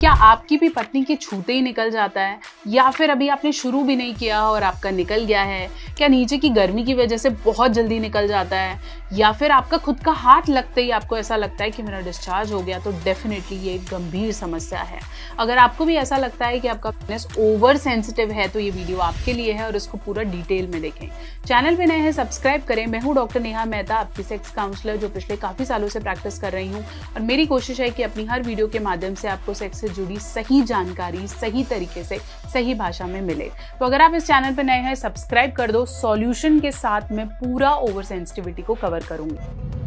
क्या आपकी भी पत्नी के छूते ही निकल जाता है, या फिर अभी आपने शुरू भी नहीं किया और आपका निकल गया है? क्या नीचे की गर्मी की वजह से बहुत जल्दी निकल जाता है, या फिर आपका खुद का हाथ लगते ही आपको ऐसा लगता है कि मेरा डिस्चार्ज हो गया? तो डेफिनेटली ये एक गंभीर समस्या है। अगर आपको भी ऐसा लगता है कि आपका पेनिस ओवर सेंसिटिव है तो ये वीडियो आपके लिए है और इसको पूरा डिटेल में देखें। चैनल पे नए हैं, सब्सक्राइब करें। मैं हूँ डॉक्टर नेहा मेहता, आपकी सेक्स काउंसलर जो पिछले काफी सालों से प्रैक्टिस कर रही हूँ, और मेरी कोशिश है कि अपनी हर वीडियो के माध्यम से आपको सेक्स से जुड़ी सही जानकारी सही तरीके से सही भाषा में मिले। तो अगर आप इस चैनल पर नए हैं, सब्सक्राइब कर दो। सॉल्यूशन के साथ मैं पूरा ओवर सेंसिटिविटी को कवर करूंगी।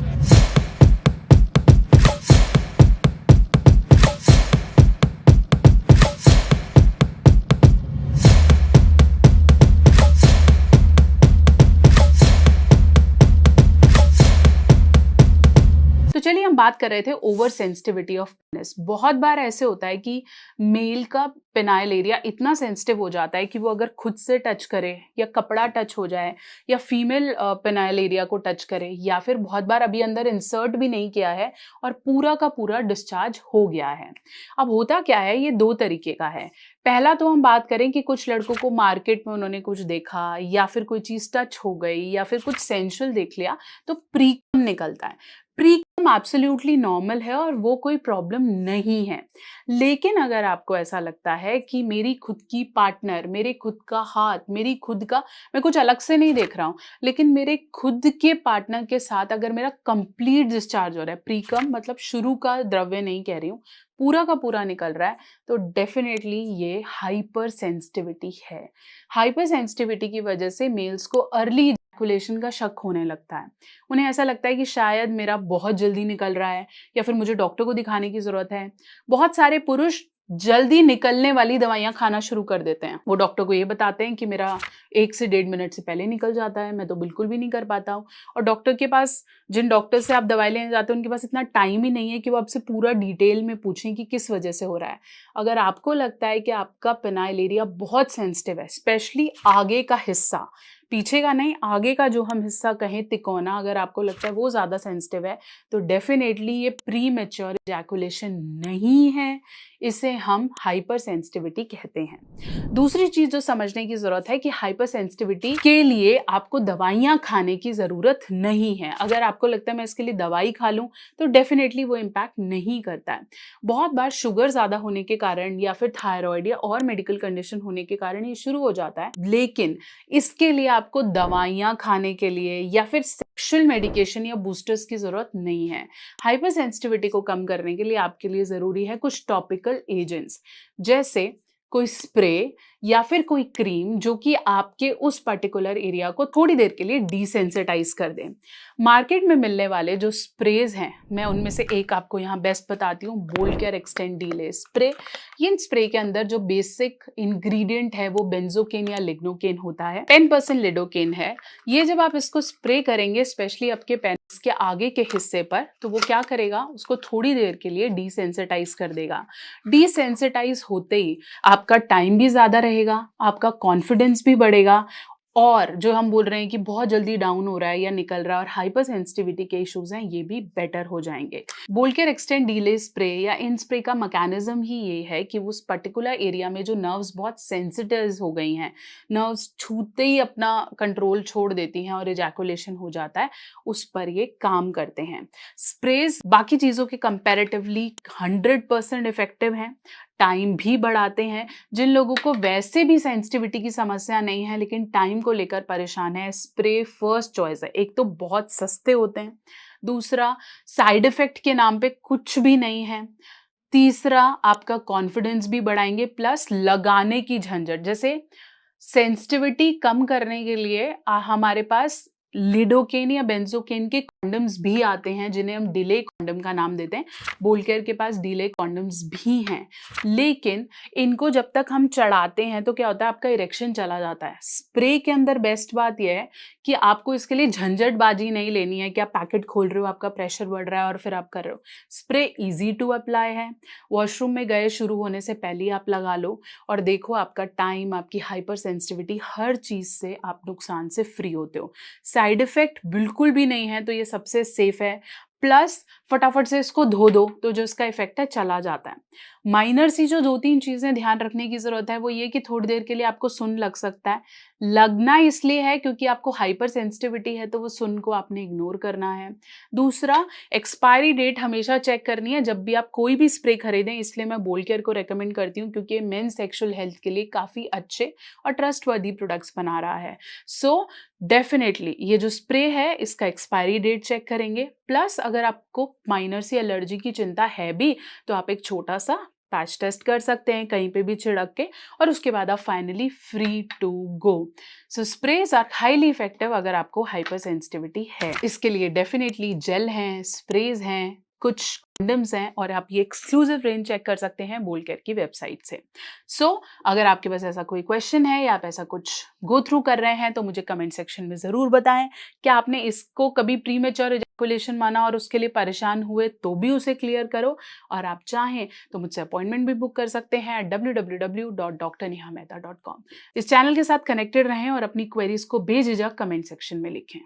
तो चलिए हम बात कर रहे थे ओवर सेंसिटिविटी ऑफ पेनिस। बहुत बार ऐसे होता है कि मेल का पेनाइल एरिया इतना सेंसिटिव हो जाता है कि वो अगर खुद से टच करे या कपड़ा टच हो जाए या फीमेल पेनाइल एरिया को टच करे, या फिर बहुत बार अभी अंदर इंसर्ट भी नहीं किया है और पूरा का पूरा डिस्चार्ज हो गया है। अब होता क्या है, ये दो तरीके का है। पहला तो हम बात करें कि कुछ लड़कों को मार्केट में उन्होंने कुछ देखा या फिर कोई चीज टच हो गई या फिर कुछ सेंशुअल देख लिया तो प्रीकम निकलता है। प्रीकम एब्सोल्युटली नॉर्मल है और वो कोई प्रॉब्लम नहीं है। लेकिन अगर आपको ऐसा लगता है कि मेरी खुद की पार्टनर, मेरे खुद का हाथ, मेरी खुद का, मैं कुछ अलग से नहीं देख रहा हूँ, लेकिन मेरे खुद के पार्टनर के साथ अगर मेरा कंप्लीट डिस्चार्ज हो रहा है, प्रीकम मतलब शुरू का द्रव्य नहीं कह रही हूँ, पूरा का पूरा निकल रहा है, तो डेफिनेटली ये हाइपर सेंसिटिविटी है। हाइपर सेंसिटिविटी की वजह से मेल्स को अर्ली इजैकुलेशन का शक होने लगता है। उन्हें ऐसा लगता है कि शायद मेरा बहुत जल्दी निकल रहा है या फिर मुझे डॉक्टर को दिखाने की जरूरत है। बहुत सारे पुरुष जल्दी निकलने वाली दवाइयां खाना शुरू कर देते हैं। वो डॉक्टर को ये बताते हैं कि मेरा 1 से 1.5 मिनट से पहले निकल जाता है, मैं तो बिल्कुल भी नहीं कर पाता हूँ। और डॉक्टर के पास, जिन डॉक्टर से आप दवाई लेने जाते हैं, उनके पास इतना टाइम ही नहीं है कि वो आपसे पूरा डिटेल में पूछें कि किस वजह से हो रहा है। अगर आपको लगता है कि आपका पेनाइल एरिया बहुत सेंसिटिव है, स्पेशली आगे का हिस्सा, पीछे का नहीं, आगे का जो हम हिस्सा कहें तिकोना, अगर आपको लगता है वो ज़्यादा सेंसिटिव है, तो डेफिनेटली ये प्री मैच्योर इजैकुलेशन नहीं है, इसे हम हाइपर सेंसिटिविटी कहते हैं। दूसरी चीज जो समझने की जरूरत है कि हाइपर सेंसिटिविटी के लिए आपको दवाइयां खाने की जरूरत नहीं है। अगर आपको लगता है मैं इसके लिए दवाई खा लूं तो डेफिनेटली वो इम्पैक्ट नहीं करता है। बहुत बार शुगर ज्यादा होने के कारण या फिर थायराइड या और मेडिकल कंडीशन होने के कारण ये शुरू हो जाता है, लेकिन इसके लिए आपको दवाइयां खाने के लिए या फिर सेक्सुअल मेडिकेशन या बूस्टर्स की जरूरत नहीं है। हाइपर सेंसिटिविटी को कम करने के लिए आपके लिए जरूरी है कुछ टॉपिकल एजेंट्स, जैसे कोई स्प्रे या फिर कोई क्रीम जो कि आपके उस पर्टिकुलर एरिया को थोड़ी देर के लिए डिसेंसिटाइज कर दें। मार्केट में मिलने वाले जो स्प्रेज हैं, मैं उनमें से एक आपको यहाँ बेस्ट बताती हूँ, Bold Care extend delay spray. ये स्प्रे के अंदर जो बेसिक इंग्रेडिएंट है वो बेंजोकेन या लिग्नोकेन होता है, 10% लिडोकेन है। ये जब आप इसको स्प्रे करेंगे स्पेशली आपके पेनिस के आगे के हिस्से पर, तो वो क्या करेगा, उसको थोड़ी देर के लिए डिसेंसिटाइज कर देगा। डिसेंसिटाइज होते ही आपका टाइम भी ज्यादा रहेगा, आपका कॉन्फिडेंस भी बढ़ेगा, और जो हम बोल रहे हैं कि बहुत जल्दी डाउन हो रहा है या निकल रहा है और हाइपर सेंसिटिविटी के इश्यूज हैं, ये भी बेटर हो जाएंगे। Bold Care extend delay spray या इन स्प्रे का मैकेनिज्म ही ये है कि उस पर्टिकुलर एरिया में जो नर्व्स बहुत सेंसिटिव हो गई हैं, नर्व्स छूते ही अपना कंट्रोल छोड़ देती हैं और इजैकुलेशन हो जाता है, उस पर ये काम करते हैं। स्प्रेज बाकी चीजों के कंपैरेटिवली 100% इफेक्टिव हैं, टाइम भी बढ़ाते हैं। जिन लोगों को वैसे भी सेंसिटिविटी की समस्या नहीं है लेकिन टाइम को लेकर परेशान है, स्प्रे फर्स्ट चॉइस है। एक तो बहुत सस्ते होते हैं, दूसरा साइड इफेक्ट के नाम पे कुछ भी नहीं है, तीसरा आपका कॉन्फिडेंस भी बढ़ाएंगे, प्लस लगाने की झंझट, जैसे सेंसिटिविटी कम करने के लिए हमारे पास लिडोकेन या बेंजोकेन के कॉन्डम्स भी आते हैं जिन्हें हम डिले कॉन्डम का नाम देते हैं। बोल्ड केयर के पास डिले कॉन्डम्स भी हैं, लेकिन इनको जब तक हम चढ़ाते हैं तो क्या होता है, आपका इरेक्शन चला जाता है। स्प्रे के अंदर बेस्ट बात यह है कि आपको इसके लिए झंझटबाजी नहीं लेनी है कि आप पैकेट खोल रहे हो, आपका प्रेशर बढ़ रहा है और फिर आप कर रहे हो। स्प्रे इजी टू अप्लाई है, वॉशरूम में गए शुरू होने से पहले आप लगा लो और देखो आपका टाइम, आपकी हाइपर सेंसिटिविटी, हर चीज से आप नुकसान से फ्री होते हो। साइड इफेक्ट बिल्कुल भी नहीं है, तो ये सबसे सेफ है। प्लस फटाफट से इसको धो दो तो जो इसका इफेक्ट है चला जाता है। माइनर सी जो 2-3 चीज़ें ध्यान रखने की ज़रूरत है वो ये कि थोड़ी देर के लिए आपको सुन्न लग सकता है। लगना इसलिए है क्योंकि आपको हाइपर सेंसिटिविटी है तो वो सुन्न को आपने इग्नोर करना है। दूसरा, एक्सपायरी डेट हमेशा चेक करनी है जब भी आप कोई भी स्प्रे खरीदें, इसलिए मैं बोल केयर को रिकमेंड करती हूँ क्योंकि ये मेंस सेक्सुअल हेल्थ के लिए काफ़ी अच्छे और ट्रस्टवर्दी प्रोडक्ट्स बना रहा है। सो डेफिनेटली ये जो स्प्रे है इसका एक्सपायरी डेट चेक करेंगे, प्लस अगर आपको माइनर सी एलर्जी की चिंता है भी तो आप एक छोटा सा पैच टेस्ट कर सकते हैं कहीं पे भी छिड़क के, और उसके बाद आप finally free to go. So sprays are highly effective अगर आपको हाइपर सेंसिटिविटी है। इसके लिए डेफिनेटली जेल हैं, स्प्रेज हैं, कुछ कंडम्स हैं, और आप ये एक्सक्लूसिव रेंज चेक कर सकते हैं बोल केयर की वेबसाइट से। सो अगर आपके पास ऐसा कोई क्वेश्चन है या आप ऐसा कुछ गो थ्रू कर रहे हैं तो मुझे कमेंट सेक्शन में ज़रूर बताएं। क्या आपने इसको कभी प्रीमेच्योर इजैकुलेशन माना और उसके लिए परेशान हुए तो भी उसे क्लियर करो, और आप चाहें तो मुझसे अपॉइंटमेंट भी बुक कर सकते हैं www.drnehamehta.com। इस चैनल के साथ कनेक्टेड रहें और अपनी क्वेरीज को बेझिझक कमेंट सेक्शन में लिखें।